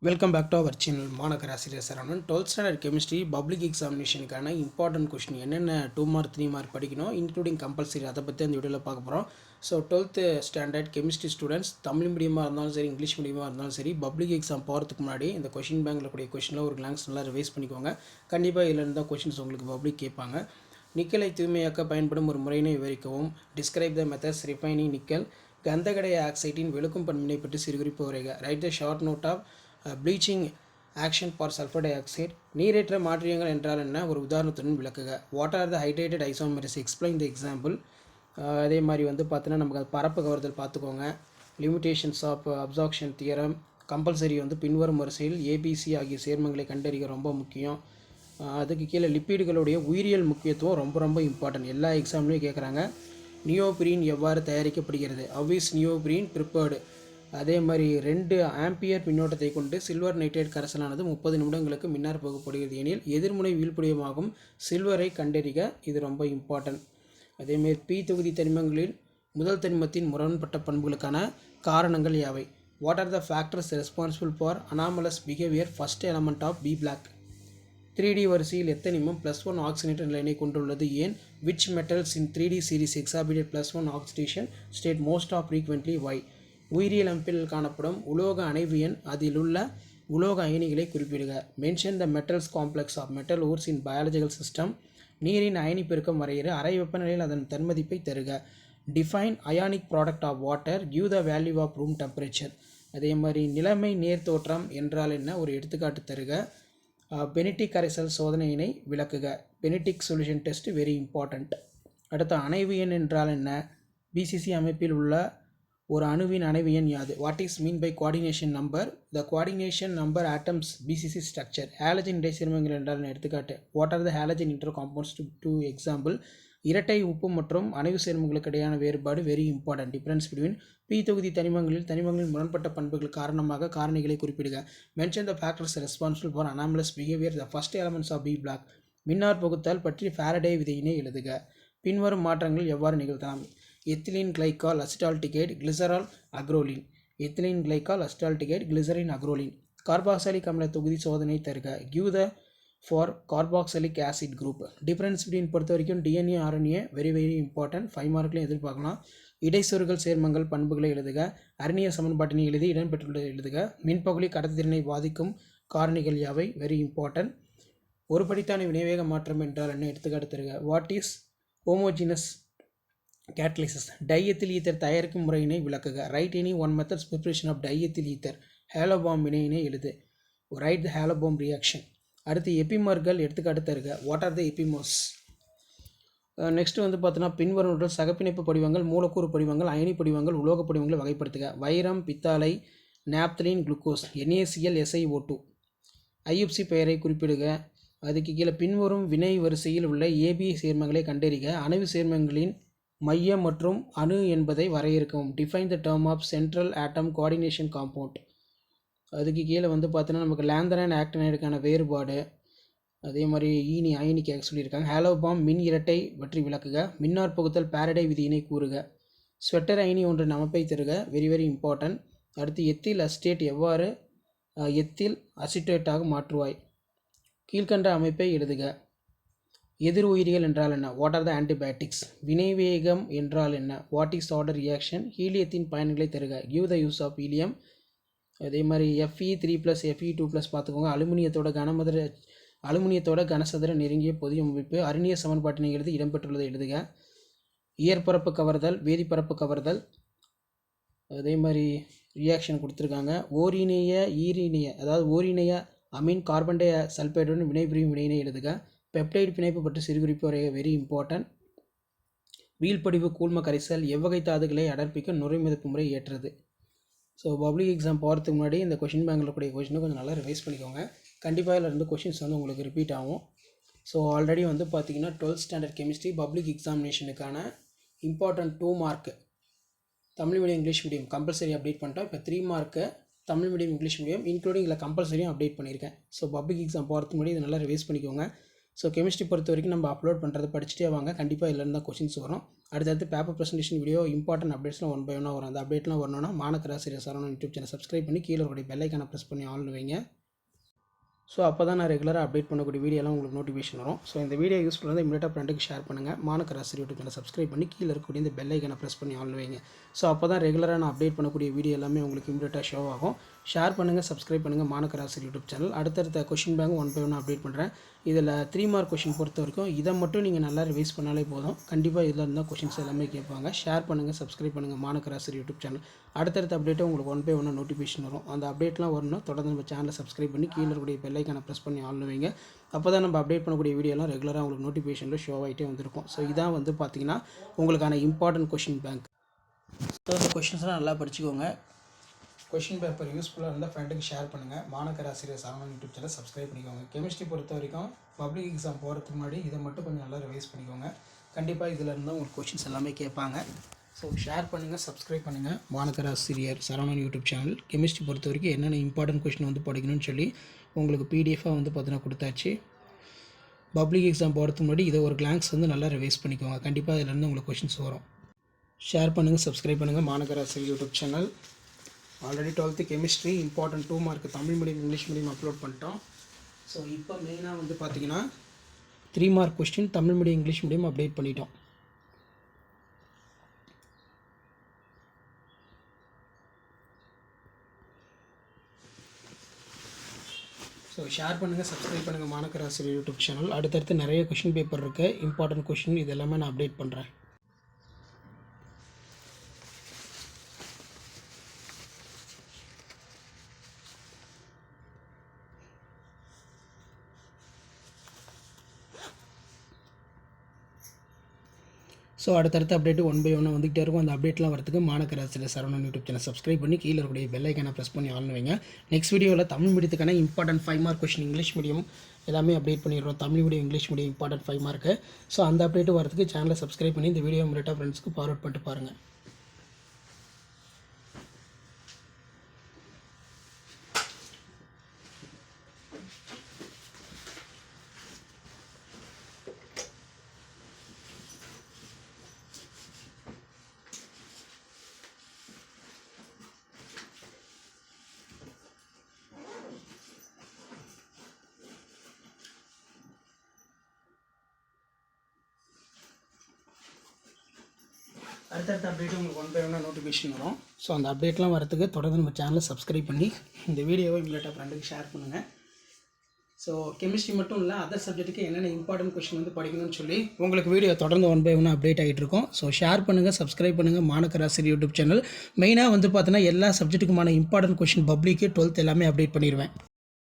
Welcome back to our channel. மாணவர் ஆசிரியர் Saravanan. 12th standard chemistry public எக்ஸாமினேஷனுக்கான இம்பார்ட்டன்ட் கொஸ்டின் என்னென்ன 2 மார்க் 3 மார்க் படிக்கணும், இன்க்ளூடிங் கம்பல்சரி, அதை பற்றி அந்த வீடியோவில் பார்க்க போகிறோம். So 12th standard chemistry students Tamil மீடியமாக இருந்தாலும் சரி, இங்கிலீஷ் மீடியமாக இருந்தாலும் சரி, பப்ளிக் எக்ஸாம் போகிறதுக்கு முன்னாடி இந்த கொஷின் பேங்கில் கூடிய கொஷினில் ஒரு கிளான்ஸ் நல்லா ரிவைஸ் பண்ணிக்கோங்க. கண்டிப்பாக இதில் இருந்தால் கொஷின்ஸ் உங்களுக்கு பப்ளிக் கேட்பாங்க. நிக்கலை தூய்மையாக்க பயன்படும் ஒரு முறையினை விவரிக்கவும். Describe the methods refining nickel. கந்தகடை ஆக்சைட்டின் வெளுக்கும் பண்பினை பற்றி சிறுகுறிப்பு வரைக. Write the short note of bleaching action for sulphur dioxide. நீரேற்ற மாற்றியங்கள் என்றால் என்ன, ஒரு உதாரணத்துடன் விளக்குக. What are the hydrated isomers, explain the example. அதே மாதிரி பார்த்தீங்கன்னா நமக்கு அது பரப்பு கவர்தல் பார்த்துக்கோங்க. Limitations of absorption theorem. Compulsory பின்வரும் வரிசையில் ஏபிசி ஆகிய சேர்மங்களை கண்டறிய ரொம்ப முக்கியம். அதுக்கு கீழே லிப்பிடுகளுடைய உயிரியல் முக்கியத்துவம் ரொம்ப ரொம்ப இம்பார்ட்டன்ட், எல்லா எக்ஸாம்லேயும் கேட்குறாங்க. நியோபிரீன் எவ்வாறு தயாரிக்கப்படுகிறது, ஹவ் இஸ் நியோபிரீன் ப்ரிப்பேர்டு. அதே மாதிரி 2 ஆம்பியர் மின்னோட்டத்தை கொண்டு சில்வர் நைட்ரேட் கரைசலானது 30 நிமிடங்களுக்கு மின்னார் போகப்படுகிறது எனில் எதிர்முனை வீழ்படியமாகும் சில்வரை கண்டறிக. இது ரொம்ப இம்பார்ட்டன்ட். அதேமாரி பி தொகுதி தனிமங்களில் முதல் தனிமத்தின் முரண்பட்ட பண்புகளுக்கான காரணங்கள் யாவை. What are the factors responsible for anomalous behaviour first element of p block. 3D வரிசையில் எத்தனிமம் +1 ஆக்சிஜனேட்டட் நிலையினை கொண்டுள்ளது ஏன். Which metals in 3D series exhibited +1 oxidation state most of frequently why. உயிரியல் அமைப்பில் காணப்படும் உலோக அணைவு எண், அதிலுள்ள உலோக அயனிகளை குறிப்பிடுக. Mention the metals complex of metal ores in biological system. நீரின் அயனி பெருக்கம் வரையறு, அறை வெப்பநிலையில் அதன் தன்மதிப்பை தருக. Define ionic product of water, give the value of room temperature. அதே மாதிரி நிலைமை நேர் தோற்றம் என்றால் என்ன, ஒரு எடுத்துக்காட்டு தருக. பெனிடிக் கரைசல் சோதனையினை விளக்குக. Benedict solution test very important. அடுத்த அணைவு எண் என்றால் என்ன. பிசிசி அமைப்பில் உள்ள ஒரு அணுவின் அணைவு எண் யாது. What is mean by coordination number. The coordination number atoms BCC structure. Halogen இடைச்சேர்மங்கள் என்றால் எடுத்துக்காட்டு. What are the halogen inter compounds to example. இரட்டை உப்பு மற்றும் அணைவு சேர்மங்களுக்கு இடையான வேறுபாடு very important. Difference between p தொகுதி தனிமங்களின் முரண்பட்ட பண்புகள் காரணமாக காரணிகளை குறிப்பிடுக. Mention the factors responsible for anomalous behaviour the first elements of p block. மின்னார் பகுத்தல் பற்றி ஃபாரடே விதியினை எழுதுக. பின்வரும் மாற்றங்கள் எவ்வாறு நிகழ்த்தலாம். Ethylene glycol acetaldehyde glycerol acrolein. Ethylene glycol acetaldehyde glycerin acrolein. Carboxylic அமில தொகுதி சோதனை தருக. Give the for carboxylic acid group. Difference between பொறுத்த வரைக்கும் DNA RNA very very important, 5 மார்க்லையும் எதிர்பார்க்கலாம். இடைச்சொருகள் சேர்மங்கள் பண்புகளை எழுதுக. அர்னிய சமன்பாட்டினை எழுதி இடம்பெற்றுள்ளதை எழுதுக. மின்பகுளி கடத்துதிறனை பாதிக்கும் காரணிகள் யாவை, வெரி இம்பார்ட்டன்ட். ஒரு படித்தான வினைவேக மாற்றம் என்றால் என்ன, எடுத்துக்காட்டு தருக. What is homogeneous catalysis. Diethyl ether தயாரிக்கும் முறையினை விளக்குக. Write any one methods preparation of diethyl ether. Haloform வினையினை எழுது. Write the haloform reaction. அடுத்து எபிமர்கள் எடுத்துக்காட்டு தருக. What are the epimers. Next பார்த்தோன்னா பின்வரும் சகப்பிணைப்பு படிவங்கள், மூலக்கூறு படிவங்கள், அயனி படிவங்கள், உலோக படிவங்களை வகைப்படுத்துக. வைரம், பித்தாளை, நாப்தலின், குளுக்கோஸ், NaCl SiO2. ஐயுப்சி பெயரை குறிப்பிடுக. அதுக்கு கீழே பின்வரும் வினை வரிசையில் உள்ள ஏபி சேர்மங்களை கண்டறிக. அணைவு சேர்மங்களின் மையம் மற்றும் அணு என்பதை வரையறுக்கவும். Define the term of central atom coordination compound. அதுக்கு கீழே பார்த்தோன்னா நமக்கு லேந்தரைன் ஆக்டினைடுக்கான வேறுபாடு, அதே மாதிரி அயனி கேட்க சொல்லியிருக்காங்க. ஹேலோபாம் மின் இரட்டை பற்றி விளக்குக. மின்னார் பகுத்தல் பாரடே விதியினை கூறுக. ஸ்வெட்டர் அயனி ஒன்றின் அமைப்பை தருக, வெரி வெரி இம்பார்ட்டன்ட். அடுத்து எத்தில் அசிட்டேட் எவ்வாறு எத்தில் அசிட்டேட்டாக மாற்றுவாய். கீழ்கண்ட அமைப்பை எழுதுக. எதிர் உயிரிகள் என்றால் என்ன. What are the antibiotics. வினைவேகம் என்றால் என்ன. What is order reaction. ஹீலியத்தின் பயன்களை தருக. Give the use of helium. அதே மாதிரி Fe3+ Fe2+ பார்த்துக்கோங்க. அலுமினியத்தோட கனசதுர நெருங்கிய பொதிய அமைப்பு. அருணிய சமன்பாட்டினை எழுதி இடம்பெற்றுள்ளதை எழுதுக. இயற்பரப்பு கவர்தல், வேதிப்பரப்பு கவர்தல், அதே மாதிரி ரியாக்ஷன் கொடுத்துருக்காங்க. ஓரிணைய அமீன் கார்பன் டை சல்பைடுடன் வினைபுரியும் வினையினை எழுதுக. பெப்டைடு பிணைப்பு பற்றி சிறுகுறிப்பு வரைய, வெரி இம்பார்ட்டன்ட். வீழ்படிவு கூழ்ம கரைசல் எவ்வகை தாதுகளை அடர்ப்பிக்க நுரைமிதப்பு முறை ஏற்றது. ஸோ பப்ளிக் எக்ஸாம் போகிறதுக்கு முன்னாடி இந்த கொஷின் பேங்கில் கூடிய கொஷினை கொஞ்சம் நல்லா ரிவைஸ் பண்ணிக்கோங்க. கண்டிப்பாக இதில் இருந்து கொஷின்ஸ் உங்களுக்கு ரிப்பீட் ஆகும். ஸோ ஆல்ரெடி பார்த்தீங்கன்னா 12th ஸ்டாண்டர்ட் கெமிஸ்ட்ரி பப்ளிக் எக்ஸாமினேஷனுக்கான important 2 mark Tamil medium English medium compulsory update பண்ணிட்டோம். இப்போ 3 mark Tamil medium English medium including இல்லை கம்பல்சரியும் அப்டேட் பண்ணியிருக்கேன். ஸோ பப்ளிக் எக்ஸாம் போகிறதுக்கு முன்னாடி இதை நல்லா ரிவைஸ் பண்ணிக்கோங்க. ஸோ கெமிஸ்ட்ரி பொறுத்த வரைக்கும் நம்ம அப்லோட் பண்ணுறதை படிச்சுட்டே வாங்க, கண்டிப்பாக இதுலேருந்து தான் கொஷின்ஸ் வரும். அடுத்தடுத்து பேப்பர் ப்ரெசன்டேஷன் வீடியோ இம்பார்ட்டன்ட் அப்டேட்ஸ்லாம் 1 by 1 வரும். அந்த அப்டேட்லாம் வரணும்னா மாணக்கர் ஆசிரியர் சரவணன் யூடியூப் சேனல் சப்ஸ்கிரைப் பண்ணி கீழே ஒரு பெல் ஐக்கானை ப்ரெஸ் பண்ணி ஆல்னு வைங்க. ஸோ அப்போ தான் நான் ரெகுலராக அப்டேட் பண்ணக்கூடிய வீடியோலாம் உங்களுக்கு நோட்டிஃபிகேஷன் வரும். ஸோ இந்த வீடியோ யூஸ்ஃபுல்லாக இருந்தால் இமீடியட்டாக ஃப்ரெண்டுக்கு ஷேர் பண்ணுங்கள். மாணக்கர் ஆசிரியர் யூடியூப் சேனல் சப்ஸ்கிரைப் பண்ணி கீழே இருக்கக்கூடிய இந்த பெல் ஐக்கானை ப்ரெஸ் பண்ணி ஆல்னு வைங்க. ஸோ அப்போ தான் ரெகுலராக நான் அப்டேட் பண்ணக்கூடிய வீடியோ எல்லாமே உங்களுக்கு இமீடியட்டாக ஷோ ஆகும். ஷேர் பண்ணுங்கள், சப்ஸ்கிரைப் பண்ணுங்கள் மாணக்கர் ஆசிரியர் யூடியூப் சேனல். அடுத்தடுத்த கொஷின் பேங்க் 1 by 1 அப்டேட் பண்ணுறேன். இதில் 3 மார்க் கொஷின் பொறுத்த வரைக்கும் இதை மட்டும் நீங்கள் நல்லா ரிவைஸ் பண்ணாலே போதும். கண்டிப்பாக இதில் இருந்தால் கொஷின்ஸ் எல்லாமே கேட்பாங்க. ஷேர் பண்ணுங்கள், சப்ஸ்கிரைப் பண்ணுங்கள் மாணக்கர் ஆசிரியர் யூடியூப் சேனல். அடுத்தடுத்த அப்டேட்டை உங்களுக்கு 1 by 1 நோட்டிஃபிகேஷன் வரும். அந்த அப்டேட்லாம் வரணும் தொடர்ந்து நம்ம சேனலை சப்ஸ்கிரைப் பண்ணி கீழே இருக்கக்கூடிய பெல் ஐக்கானை ப்ரெஸ் பண்ணி ஆல்னு வைங்க. அப்போ தான் நம்ம அப்டேட் பண்ணக்கூடிய வீடியோலாம் ரெகுலராக உங்களுக்கு நோட்டிஃபிகேஷனில் ஷோ ஆகிட்டே வந்திருக்கும். ஸோ இதான் வந்து பார்த்திங்கன்னா உங்களுக்கான இம்பார்ட்டன்ட் கொஷின் பேங்க். ஸோ இந்த கொஷின்ஸ்லாம் நல்லா படிச்சுக்கோங்க. கொஷின் பேப்பர் யூஸ்ஃபுல்லாக இருந்தால் ஃப்ரெண்டுக்கு ஷேர் பண்ணுங்கள். மாணக்கர் ஆசிரியர் சரவணன் யூடியூப் சேனல் சப்ஸ்கிரைப் பண்ணிக்கோங்க. கெமிஸ்ட்ரி பொறுத்த வரைக்கும் பப்ளிக் எக்ஸாம் போகிறதுக்கு முன்னாடி இதை மட்டும் கொஞ்சம் நல்லா ரிவைஸ் பண்ணிக்கோங்க. கண்டிப்பாக இதில் இருந்தால் உங்களுக்கு கொஷின்ஸ் எல்லாமே கேட்பாங்க. ஸோ ஷேர் பண்ணுங்கள், சப்ஸ்கிரைப் பண்ணுங்கள் மாணக்கர் ஆசிரியர் சரவணன் யூடியூப் சேனல். கெமிஸ்ட்ரி பொறுத்த வரைக்கும் என்னென்ன இம்பார்ட்டன்ட் கொஷின் வந்து படிக்கணும்னு சொல்லி உங்களுக்கு பிடிஎஃபாக வந்து பார்த்தீங்கன்னா கொடுத்தாச்சு. பப்ளிக் எக்ஸாம் போகிறதுக்கு முன்னாடி இதை ஒரு கிளான்ஸ் வந்து நல்லா ரிவைஸ் பண்ணிக்கோங்க. கண்டிப்பாக இதிலேருந்து உங்களுக்கு கொஷின்ஸ் வரும். ஷேர் பண்ணுங்கள், சப்ஸ்கிரைப் பண்ணுங்கள் மாணக்கர் ஆசிரியர் YouTube channel. Already 12th chemistry important 2 mark Tamil medium English medium upload பண்ணிட்டோம். ஸோ இப்போ மெயினாக வந்து பார்த்திங்கன்னா 3 mark question Tamil medium English medium update பண்ணிட்டோம். ஸோ ஷேர் பண்ணுங்கள், சப்ஸ்கிரைப் பண்ணுங்கள் மாணக்கர் ஆசிரியர் யூடியூப் சேனல். அடுத்தடுத்து நிறைய கொஷின் பேப்பர் இருக்குது, இம்பார்ட்டன்ட் கொஷின் இது எல்லாமே நான் அப்டேட் பண்ணுறேன். ஸோ அடுத்தடுத்த அப்டேட் 1 by 1 வந்துகிட்டே இருக்கும். அந்த அப்டேட்லாம் வரதுக்கு மாணக்கர் ஆசிரியர் சரவணன் யூடியூப் சேனல் சப்ஸ்கிரைப் பண்ணி கீழே இருக்கக்கூடிய பெல் ஐக்கானை ப்ரெஸ் பண்ணி ஆல்னு வைங்க. நெக்ஸ்ட் வீடியோவில் தமிழ் மீடியத்துக்கான important 5 mark question English medium எல்லாமே அப்டேட் பண்ணிடுறோம். Tamil medium English medium important 5 mark. So அந்த அப்டேட்டு வரதுக்கு சேனலை சப்ஸ்கிரைப் பண்ணி இந்த வீடியோ முறையாக ஃப்ரெண்ட்ஸ்க்கு ஃபார்வர்ட் பண்ணிட்டு பாருங்கள். அடுத்தடுத்த அப்டேட்டு உங்களுக்கு 1 by 1 நோட்டிஃபிகேஷன் வரும். ஸோ அந்த அப்டேட்லாம் வரதுக்கு தொடர்ந்து நம்ம சேனலை சப்ஸ்கிரைப் பண்ணி இந்த வீடியோவை இமீடியட்டாக ஃப்ரெண்டுக்கு ஷேர் பண்ணுங்கள். ஸோ கெமிஸ்ட்ரி மட்டும் இல்லை, அதர் சப்ஜெக்ட்டுக்கு என்னென்ன இம்பார்ட்டன்ட் கொஷின் வந்து படிக்கணும்னு சொல்லி உங்களுக்கு வீடியோ தொடர்ந்து 1 by 1 அப்டேட் ஆகிட்டு இருக்கும். ஸோ ஷேர் பண்ணுங்கள், சப்ஸ்கிரைப் பண்ணுங்கள் மாணக்கர் ஆசிரியர் யூடியூப் சேனல். மெயினாக வந்து பார்த்தீங்கன்னா எல்லா சப்ஜெக்ட்டுக்குமான இம்பார்ட்டன்ட் கொஷின் பப்ளிக்கு 12th எல்லாமே அப்டேட் பண்ணிடுவேன்.